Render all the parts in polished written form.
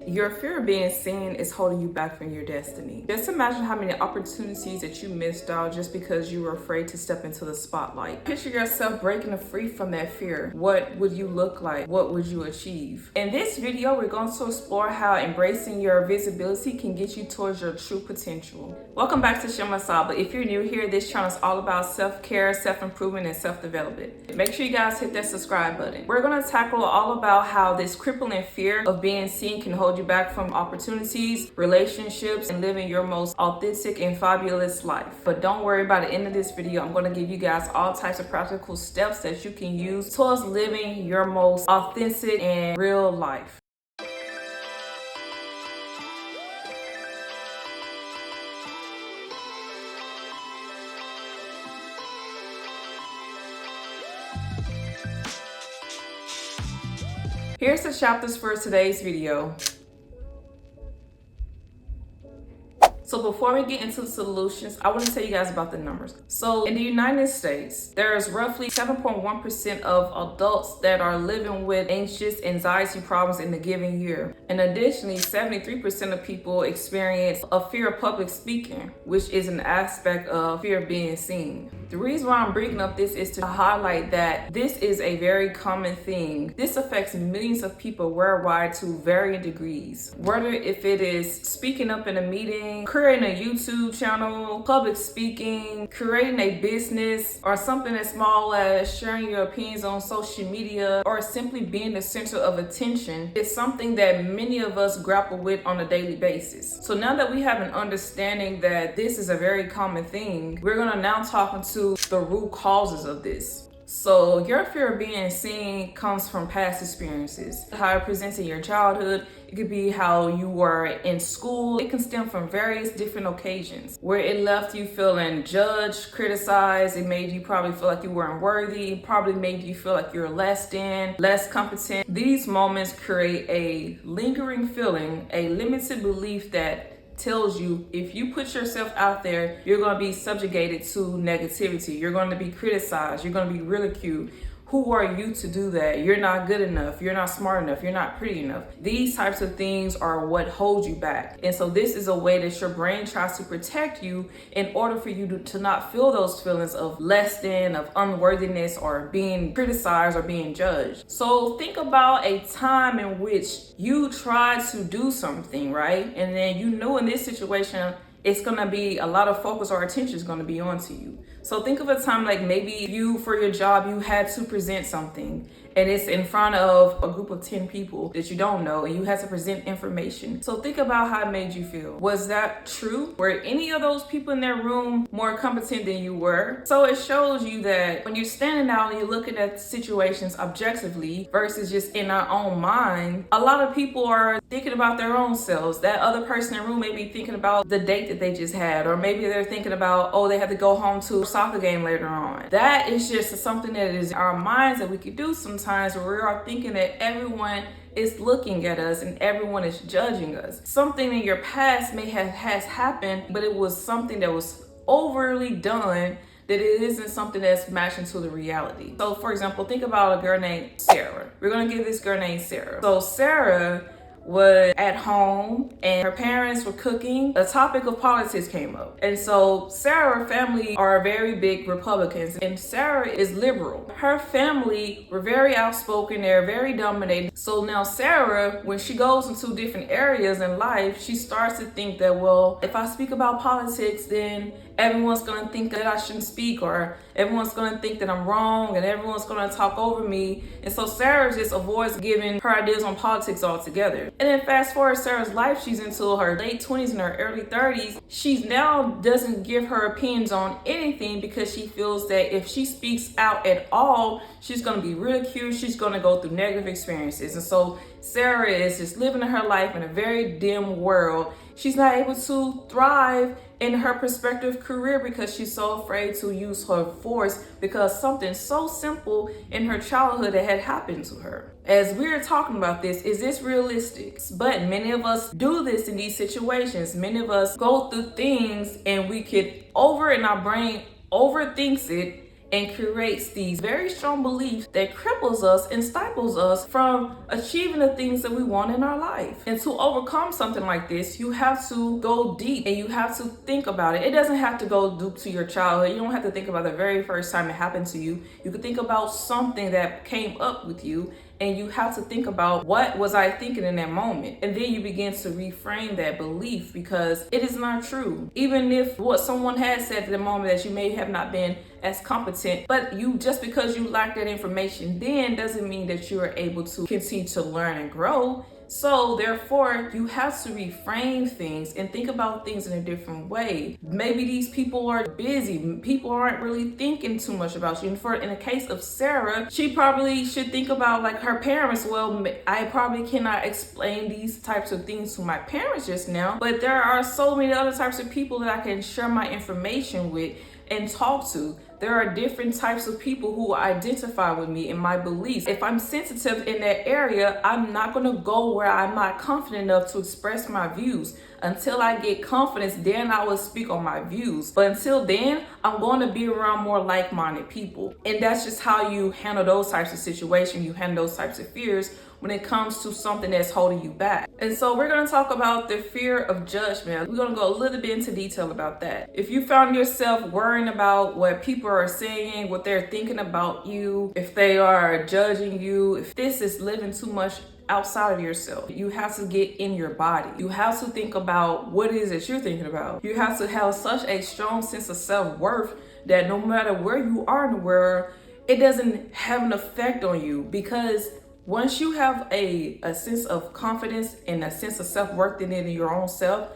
Your fear of being seen is holding you back from your destiny. Just imagine how many opportunities that you missed out just because you were afraid to step into the spotlight. Picture yourself breaking free from that fear. What would you look like? What would you achieve? In this video, we're going to explore how embracing your visibility can get you towards your true potential. Welcome back to Shema Saba. If you're new here, this channel is all about self-care, self-improvement, and self-development. Make sure you guys hit that subscribe button. We're going to tackle all about how this crippling fear of being seen can hold you back from opportunities, relationships, and living your most authentic and fabulous life. But don't worry, by the end of this video, I'm going to give you guys all types of practical steps that you can use towards living your most authentic and real life. Here's the chapters for today's video. So before we get into the solutions, I want to tell you guys about the numbers. So in the United States, there's roughly 7.1% of adults that are living with anxious anxiety problems in the given year. And additionally, 73% of people experience a fear of public speaking, which is an aspect of fear of being seen. The reason why I'm bringing up this is to highlight that this is a very common thing. This affects millions of people worldwide to varying degrees. Whether if it is speaking up in a meeting, creating a YouTube channel, public speaking, creating a business, or something as small as sharing your opinions on social media, or simply being the center of attention, is something that many of us grapple with on a daily basis. So now that we have an understanding that this is a very common thing, we're gonna now talk into the root causes of this. So your fear of being seen comes from past experiences. How it presents in your childhood, it could be how you were in school. It can stem from various different occasions where it left you feeling judged, criticized. It made you probably feel like you weren't worthy. It probably made you feel like you're less than, less competent. These moments create a lingering feeling, a limited belief that tells you if you put yourself out there, you're going to be subjugated to negativity. You're going to be criticized. You're going to be ridiculed. Who are you to do that? You're not good enough. You're not smart enough. You're not pretty enough. These types of things are what hold you back. And so this is a way that your brain tries to protect you in order for you to not feel those feelings of less than, of unworthiness, or being criticized or being judged. So think about a time in which you tried to do something, right? And then you know in this situation, it's gonna be a lot of focus or attention is gonna be on to you. So think of a time like maybe you, for your job, you had to present something and it's in front of a group of 10 people that you don't know and you had to present information. So think about how it made you feel. Was that true? Were any of those people in their room more competent than you were? So it shows you that when you're standing out and you're looking at situations objectively versus just in our own mind, a lot of people are thinking about their own selves. That other person in the room may be thinking about the date that they just had, or maybe they're thinking about, oh, they have to go home to a soccer game later on. That is just something that is in our minds that we could do sometimes, where we are thinking that everyone is looking at us and everyone is judging us. Something in your past has happened, but it was something that was overly done, that it isn't something that's matching to the reality. So for example, think about a girl named Sarah. We're gonna give this girl named Sarah. So Sarah was at home and her parents were cooking. The topic of politics came up. And so Sarah's family are very big Republicans and Sarah is liberal. Her family were very outspoken, they're very dominating. So now Sarah, when she goes into different areas in life, she starts to think that, well, if I speak about politics, then everyone's gonna think that I shouldn't speak, or everyone's gonna think that I'm wrong, and everyone's gonna talk over me. And so Sarah just avoids giving her ideas on politics altogether. And then fast forward Sarah's life, she's into her late 20s and her early 30s. She now doesn't give her opinions on anything because she feels that if she speaks out at all, she's gonna be ridiculed, she's gonna go through negative experiences. And so Sarah is just living her life in a very dim world. She's not able to thrive in her prospective career because she's so afraid to use her voice because something so simple in her childhood that had happened to her. As we're talking about this, is this realistic? But many of us do this in these situations. Many of us go through things and we could in our brain overthinks it and creates these very strong beliefs that cripples us and stifles us from achieving the things that we want in our life. And to overcome something like this, you have to go deep and you have to think about it. It doesn't have to go deep to your childhood. You don't have to think about the very first time it happened to you. You could think about something that came up with you, and you have to think about, what was I thinking in that moment? And then you begin to reframe that belief, because it is not true. Even if what someone had said at the moment that you may have not been as competent, but just because you lack that information then doesn't mean that you are able to continue to learn and grow. So therefore, you have to reframe things and think about things in a different way. Maybe these people are busy. People aren't really thinking too much about you. And in the case of Sarah, she probably should think about like her parents. Well, I probably cannot explain these types of things to my parents just now, but there are so many other types of people that I can share my information with and talk to. There are different types of people who identify with me and my beliefs. If I'm sensitive in that area, I'm not going to go where I'm not confident enough to express my views. Until I get confidence, then I will speak on my views. But until then, I'm going to be around more like-minded people. And that's just how you handle those types of situations. You handle those types of fears when it comes to something that's holding you back. And so we're going to talk about the fear of judgment. We're going to go a little bit into detail about that. If you found yourself worrying about what people are saying, what they're thinking about you, if they are judging you, if this is living too much outside of yourself, you have to get in your body. You have to think about what it is that you're thinking about. You have to have such a strong sense of self-worth that no matter where you are in the world, it doesn't have an effect on you, because once you have a sense of confidence and a sense of self-worth in your own self,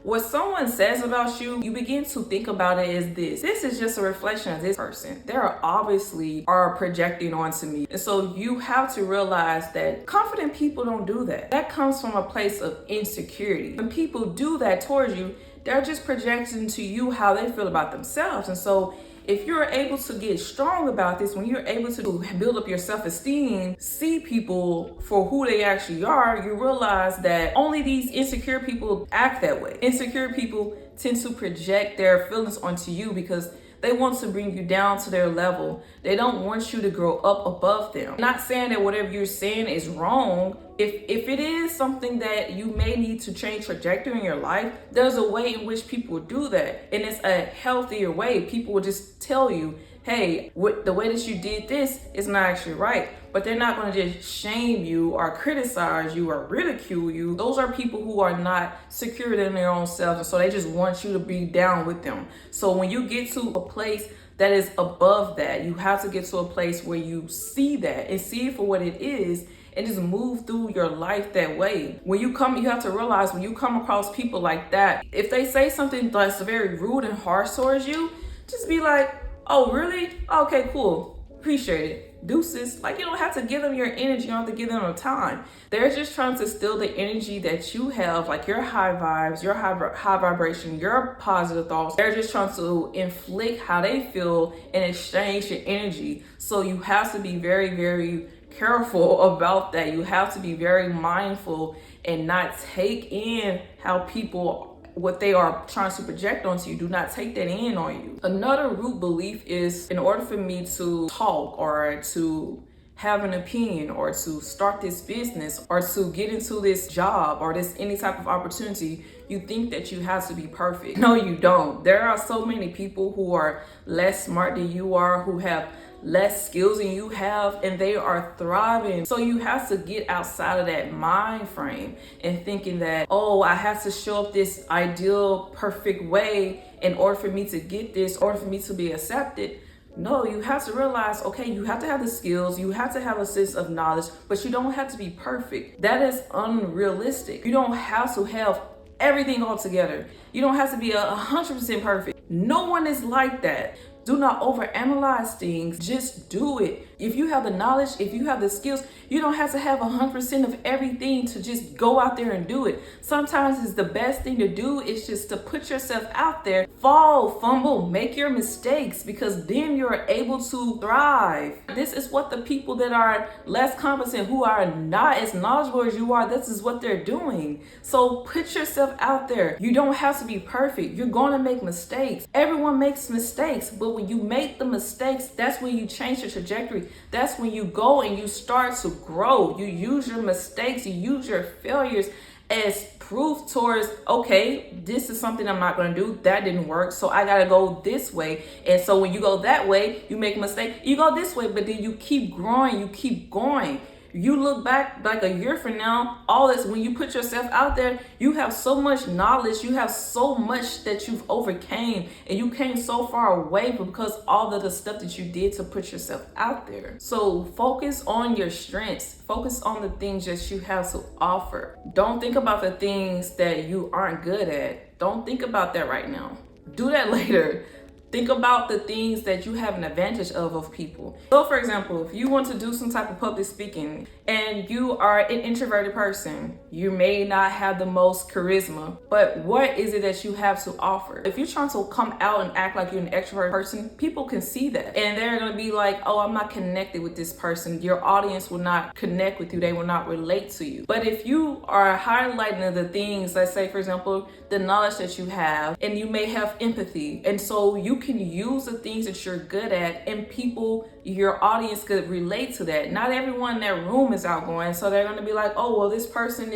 what someone says about you, you begin to think about it as this is just a reflection of this person. They are projecting onto me. And so you have to realize that confident people don't do that. That comes from a place of insecurity. When people do that towards you, they're just projecting to you how they feel about themselves. And so if you're able to get strong about this, when you're able to build up your self-esteem, see people for who they actually are, you realize that only these insecure people act that way. Insecure people tend to project their feelings onto you because they want to bring you down to their level. They don't want you to grow up above them. I'm not saying that whatever you're saying is wrong. If it is something that you may need to change trajectory in your life, there's a way in which people do that. And it's a healthier way. People will just tell you, hey, the way that you did this is not actually right. But they're not going to just shame you or criticize you or ridicule you. Those are people who are not secure in their own selves. And so they just want you to be down with them. So when you get to a place that is above that, you have to get to a place where you see that and see it for what it is, and just move through your life that way. You have to realize when you come across people like that, if they say something that's very rude and harsh towards you, just be like, oh, really? Okay, cool. Appreciate it. Deuces. Like, you don't have to give them your energy. You don't have to give them no time. They're just trying to steal the energy that you have, like your high vibes, your high vibration, your positive thoughts. They're just trying to inflict how they feel and exchange your energy. So you have to be very, very careful about that. You have to be very mindful and not take in how people, what they are trying to project onto you. Do not take that in on you. Another root belief is, in order for me to talk or to have an opinion or to start this business or to get into this job or this any type of opportunity, you think that you have to be perfect. No, you don't. There are so many people who are less smart than you are, who have less skills than you have, and they are thriving. So you have to get outside of that mind frame and thinking that, oh, I have to show up this ideal, perfect way in order for me to get this, in order for me to be accepted. No, you have to realize, okay, you have to have the skills, you have to have a sense of knowledge, but you don't have to be perfect. That is unrealistic. You don't have to have everything all together. You don't have to be 100% perfect. No one is like that. Do not overanalyze things. Just do it. If you have the knowledge, if you have the skills, you don't have to have 100% of everything to just go out there and do it. Sometimes it's the best thing to do is just to put yourself out there, fall, fumble, make your mistakes, because then you're able to thrive. This is what the people that are less competent, who are not as knowledgeable as you are, this is what they're doing. So put yourself out there. You don't have to be perfect. You're going to make mistakes. Everyone makes mistakes, but when you make the mistakes, that's when you change your trajectory. That's when you go and you start to grow. You use your mistakes, you use your failures as proof towards, okay, this is something I'm not going to do. That didn't work. So I got to go this way. And so when you go that way, you make a mistake, you go this way, but then you keep growing, you keep going. You look back like a year from now, all this, when you put yourself out there, you have so much knowledge, you have so much that you've overcame, and you came so far away because all of the stuff that you did to put yourself out there. So focus on your strengths, focus on the things that you have to offer. Don't think about the things that you aren't good at. Don't think about that right now. Do that later. Think about the things that you have an advantage of people. So for example, if you want to do some type of public speaking and you are an introverted person, you may not have the most charisma, but what is it that you have to offer? If you're trying to come out and act like you're an extrovert person, people can see that. And they're gonna be like, oh, I'm not connected with this person. Your audience will not connect with you. They will not relate to you. But if you are highlighting the things, let's say for example, the knowledge that you have, and you may have empathy. And so you can use the things that you're good at, and people, your audience could relate to that. Not everyone in that room is outgoing, so they're going to be like, oh, well, this person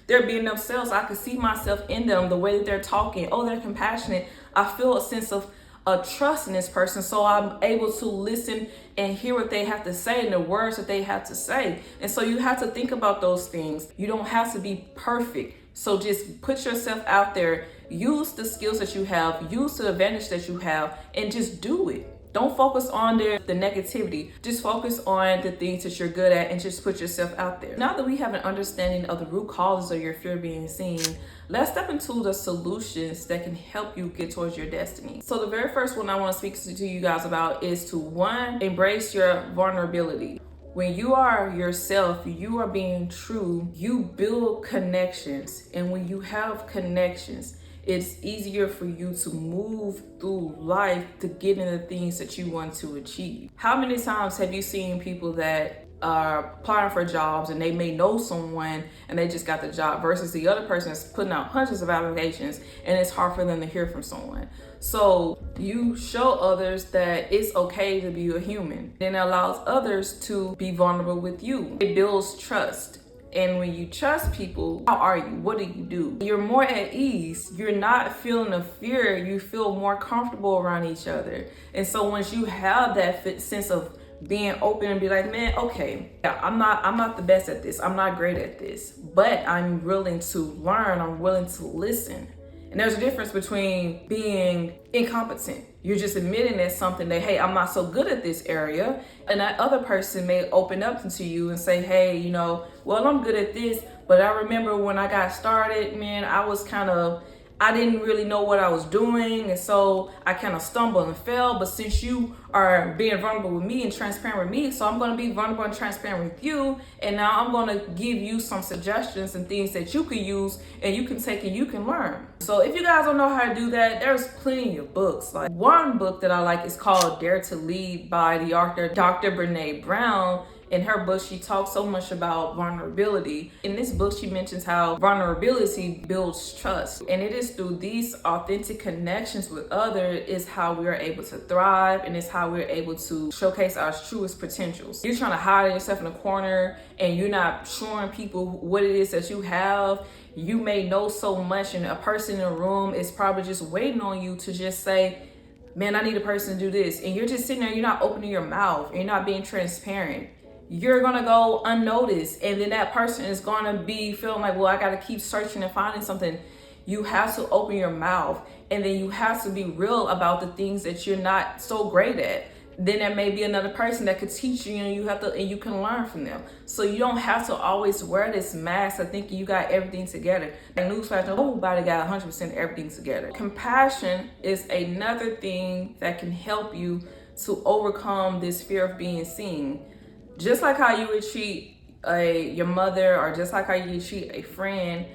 they're being themselves. I can see myself in them, the way that they're talking. Oh, they're compassionate. I feel a sense of trust in this person, so I'm able to listen and hear what they have to say and the words that they have to say. And so you have to think about those things. You don't have to be perfect. So just put yourself out there, use the skills that you have, use the advantage that you have, and just do it. Don't focus on the negativity. Just focus on the things that you're good at and just put yourself out there. Now that we have an understanding of the root causes of your fear being seen, let's step into the solutions that can help you get towards your destiny. So the very first one I want to speak to you guys about is to, one, embrace your vulnerability. When you are yourself, you are being true, you build connections. And when you have connections, it's easier for you to move through life to get into things that you want to achieve. How many times have you seen people that are applying for jobs and they may know someone and they just got the job, versus the other person is putting out hundreds of applications and it's hard for them to hear from someone? So you show others that it's okay to be a human. Then it allows others to be vulnerable with you. It builds trust. And when you trust people, how are you? What do? You're more at ease. You're not feeling a fear. You feel more comfortable around each other. And so once you have that sense of being open and be like, man, okay, yeah, I'm not the best at this. I'm not great at this, but I'm willing to learn. I'm willing to listen. And there's a difference between being incompetent. You're just admitting that something that, hey, I'm not so good at this area. And that other person may open up to you and say, hey, well, I'm good at this, but I remember when I got started, man, I didn't really know what I was doing. And so I kind of stumbled and fell. But since you are being vulnerable with me and transparent with me, so I'm going to be vulnerable and transparent with you. And now I'm going to give you some suggestions and things that you can use and you can take and you can learn. So if you guys don't know how to do that, there's plenty of books. Like one book that I like is called Dare to Lead by the author Dr. Brené Brown. In her book, she talks so much about vulnerability. In this book, she mentions how vulnerability builds trust. And it is through these authentic connections with others is how we are able to thrive, and it's how we're able to showcase our truest potentials. You're trying to hide yourself in a corner and you're not showing people what it is that you have. You may know so much, and a person in a room is probably just waiting on you to just say, man, I need a person to do this. And you're just sitting there, you're not opening your mouth, and you're not being transparent. You're gonna go unnoticed, and then that person is gonna be feeling like, well, I gotta keep searching and finding something. You have to open your mouth, and then you have to be real about the things that you're not so great at. Then there may be another person that could teach you, and you can learn from them. So you don't have to always wear this mask of thinking you got everything together. And newsflash, nobody got 100% everything together. Compassion is another thing that can help you to overcome this fear of being seen. Just like how you would treat your mother, or just like how you would treat a friend,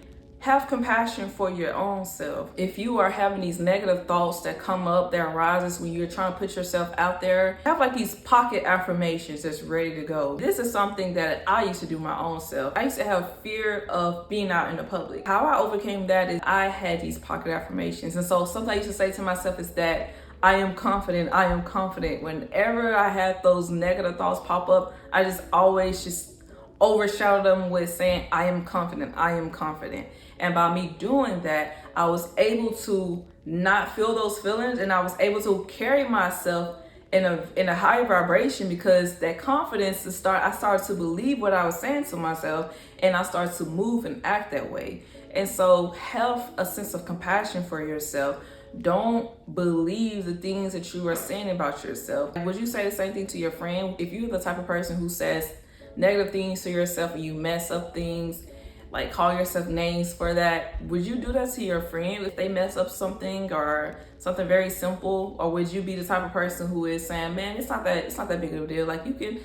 have compassion for your own self. If you are having these negative thoughts that come up, that arises when you're trying to put yourself out there, have like these pocket affirmations that's ready to go. This is something that I used to do my own self. I used to have fear of being out in the public. How I overcame that is I had these pocket affirmations. And so something I used to say to myself is that I am confident, I am confident. Whenever I had those negative thoughts pop up, I just always just overshadow them with saying, I am confident, I am confident. And by me doing that, I was able to not feel those feelings, and I was able to carry myself in a higher vibration, because that confidence I started to believe what I was saying to myself, and I started to move and act that way. And so have a sense of compassion for yourself. Don't believe the things that you are saying about yourself. Would you say the same thing to your friend? If you're the type of person who says negative things to yourself, and you mess up things, like call yourself names for that, would you do that to your friend if they mess up something or something very simple? Or would you be the type of person who is saying, man, it's not that big of a deal, like you can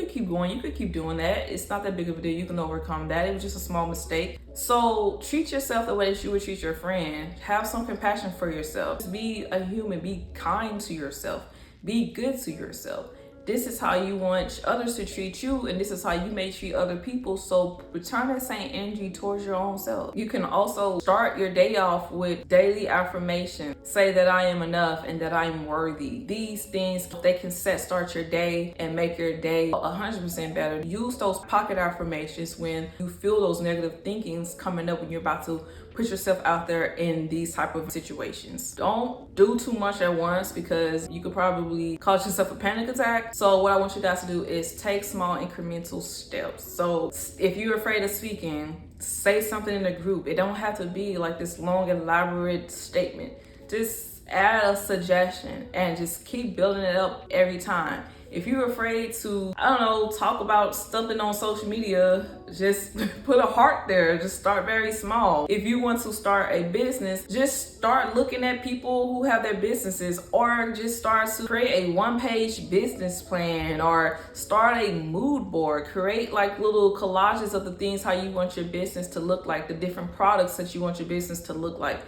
keep going, you could keep doing that, it's not that big of a deal, you can overcome that, it was just a small mistake. So treat yourself the way that you would treat your friend. Have some compassion for yourself. Just be a human, be kind to yourself, be good to yourself. This is how you want others to treat you, and this is how you may treat other people. So return that same energy towards your own self. You can also start your day off with daily affirmation. Say that I am enough and that I am worthy. These things, they can start your day and make your day 100% better. Use those pocket affirmations when you feel those negative thinkings coming up when you're about to put yourself out there in these type of situations. Don't do too much at once, because you could probably cause yourself a panic attack. So what I want you guys to do is take small incremental steps. So if you're afraid of speaking, say something in a group. It don't have to be like this long, elaborate statement. Just add a suggestion and just keep building it up every time. If you're afraid to, talk about something on social media, just put a heart there. Just start very small. If you want to start a business, just start looking at people who have their businesses, or just start to create a one-page business plan, or start a mood board. Create like little collages of the things how you want your business to look like, the different products that you want your business to look like.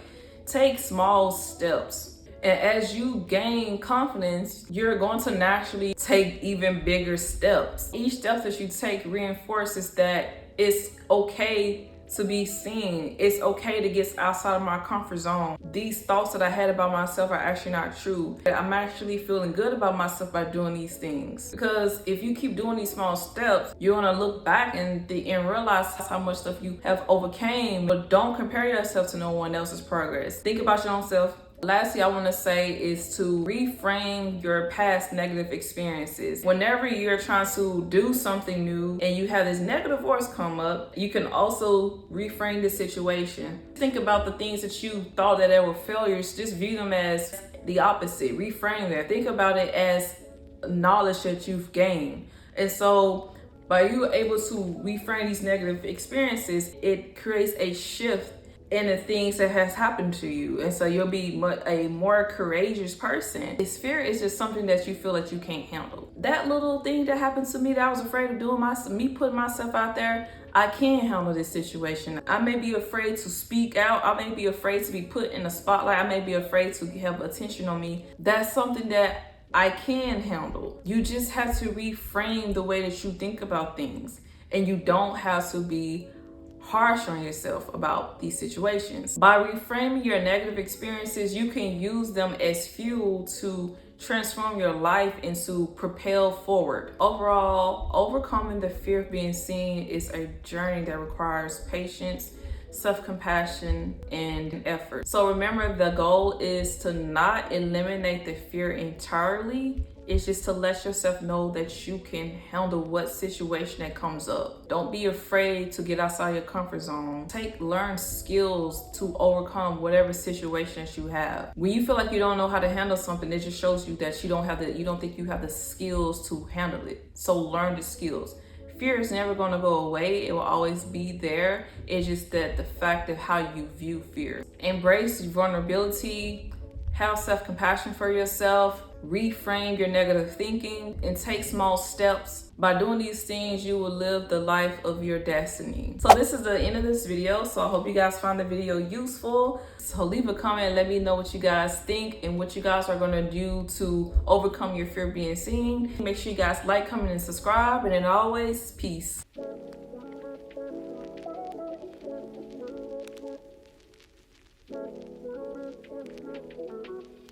Take small steps. And as you gain confidence, you're going to naturally take even bigger steps. Each step that you take reinforces that it's okay to be seen. It's okay to get outside of my comfort zone. These thoughts that I had about myself are actually not true. I'm actually feeling good about myself by doing these things. Because if you keep doing these small steps, you're gonna look back and realize how much stuff you have overcame. But don't compare yourself to no one else's progress. Think about your own self. Lastly, I want to say is to reframe your past negative experiences. Whenever you're trying to do something new and you have this negative voice come up, you can also reframe the situation. Think about the things that you thought that they were failures. Just view them as the opposite. Reframe that. Think about it as knowledge that you've gained. And so by you able to reframe these negative experiences, it creates a shift in the things that has happened to you. And so you'll be a more courageous person. This fear is just something that you feel that you can't handle. That little thing that happened to me that I was afraid of doing, me putting myself out there, I can't handle this situation. I may be afraid to speak out. I may be afraid to be put in the spotlight. I may be afraid to have attention on me. That's something that I can handle. You just have to reframe the way that you think about things. And you don't have to be harsh on yourself about these situations. By reframing your negative experiences, you can use them as fuel to transform your life and to propel forward. Overall, overcoming the fear of being seen is a journey that requires patience, self-compassion, and effort. So remember, the goal is to not eliminate the fear entirely. It's just to let yourself know that you can handle what situation that comes up. Don't be afraid to get outside your comfort zone. Learn skills to overcome whatever situation that you have. When you feel like you don't know how to handle something, it just shows you that you don't think you have the skills to handle it. So learn the skills. Fear is never going to go away. It will always be there. It's just that the fact of how you view fear. Embrace vulnerability. Have self-compassion for yourself. reframe your negative thinking and take small steps. By doing these things, you will live the life of your destiny. So this is the end of this video. So I hope you guys found the video useful. So leave a comment and let me know what you guys think and what you guys are gonna do to overcome your fear of being seen. Make sure you guys like, comment, and subscribe. And then always, peace.